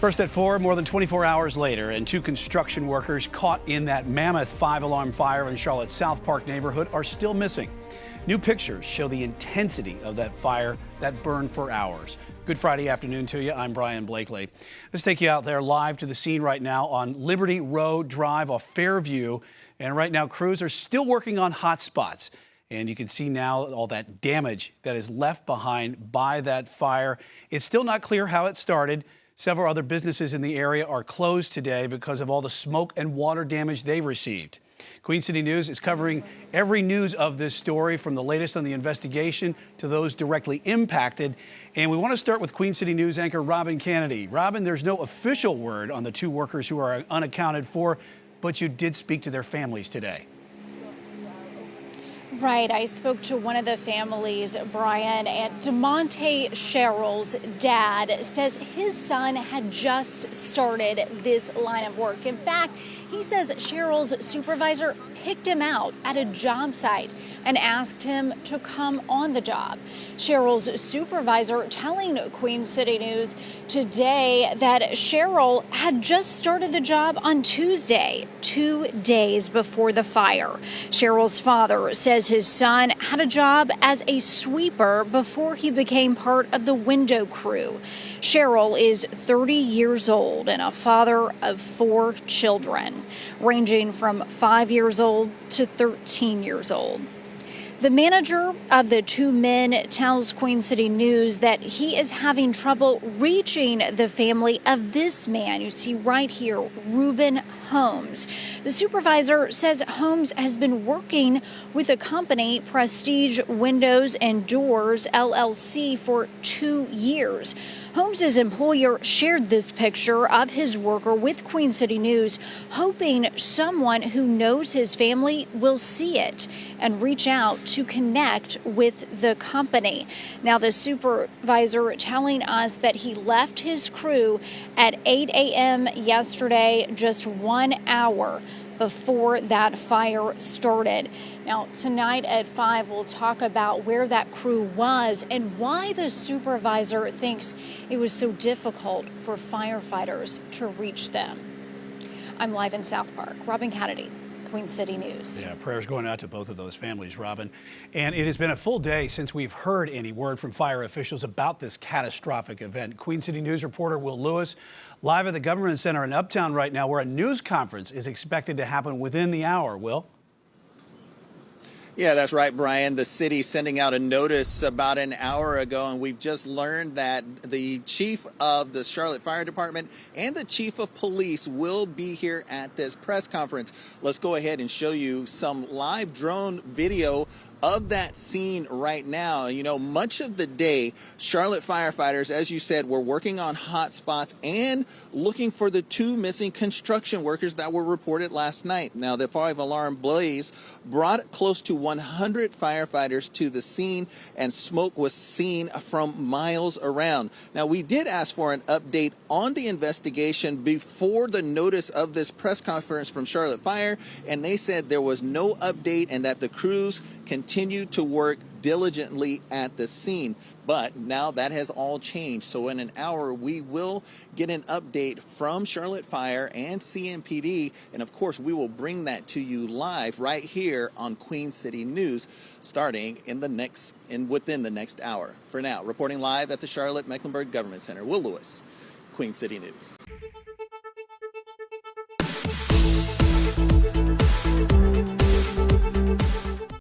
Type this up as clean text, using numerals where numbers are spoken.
First at 4, more than 24 hours later, and 2 construction workers caught in that mammoth 5-alarm fire in Charlotte's SouthPark neighborhood are still missing. New pictures show the intensity of that fire that burned for hours. Good Friday afternoon to you. I'm Brian Blakely. Let's take you out there live to the scene right now on Liberty Road Drive off Fairview. And right now, crews are still working on hot spots. And you can see now all that damage that is left behind by that fire. It's still not clear how it started. Several other businesses in the area are closed today because of all the smoke and water damage they've received. Queen City News is covering every news of this story, from the latest on the investigation to those directly impacted. And we want to start with Queen City News anchor Robin Kennedy. Robin, there's no official word on the 2 workers who are unaccounted for, but you did speak to their families today. Right. I spoke to one of the families, Brian, and DeMonte Sherrill's dad says his son had just started this line of work. In fact, he says Sherrill's supervisor picked him out at a job site and asked him to come on the job. Sherrill's supervisor telling Queen City News today that Sherrill had just started the job on Tuesday, 2 days before the fire. Sherrill's father says his son had a job as a sweeper before he became part of the window crew. Sherrill is 30 years old and a father of 4 children, ranging from 5 years old to 13 years old. The manager of the 2 men tells Queen City News that he is having trouble reaching the family of this man you see right here, Reuben Holmes. The supervisor says Holmes has been working with a company, Prestige Windows and Doors, LLC, for 2 years. Holmes' employer shared this picture of his worker with Queen City News, hoping someone who knows his family will see it and reach out to connect with the company. Now, the supervisor telling us that he left his crew at 8 a.m. yesterday, just 1 hour before that fire started. Now, tonight at 5, we'll talk about where that crew was and why the supervisor thinks it was so difficult for firefighters to reach them. I'm live in SouthPark. Robin Kennedy, Queen City News. Yeah, prayers going out to both of those families, Robin. And it has been a full day since we've heard any word from fire officials about this catastrophic event. Queen City News reporter Will Lewis live at the Government Center in Uptown right now, where a news conference is expected to happen within the hour. Will? Yeah, that's right, Brian. The city sending out a notice about an hour ago, and we've just learned that the chief of the Charlotte Fire Department and the chief of police will be here at this press conference. Let's go ahead and show you some live drone video of that scene right now. You know, much of the day, Charlotte firefighters, as you said, were working on hot spots and looking for the 2 missing construction workers that were reported last night. Now, the 5-alarm blaze brought close to 100 firefighters to the scene, and smoke was seen from miles around. Now, we did ask for an update on the investigation before the notice of this press conference from Charlotte Fire, and they said there was no update and that the crews continue to work diligently at the scene. But now that has all changed. So in an hour, we will get an update from Charlotte Fire and CMPD. And of course, we will bring that to you live right here on Queen City News, starting within the next hour. For now, reporting live at the Charlotte Mecklenburg Government Center, Will Lewis, Queen City News.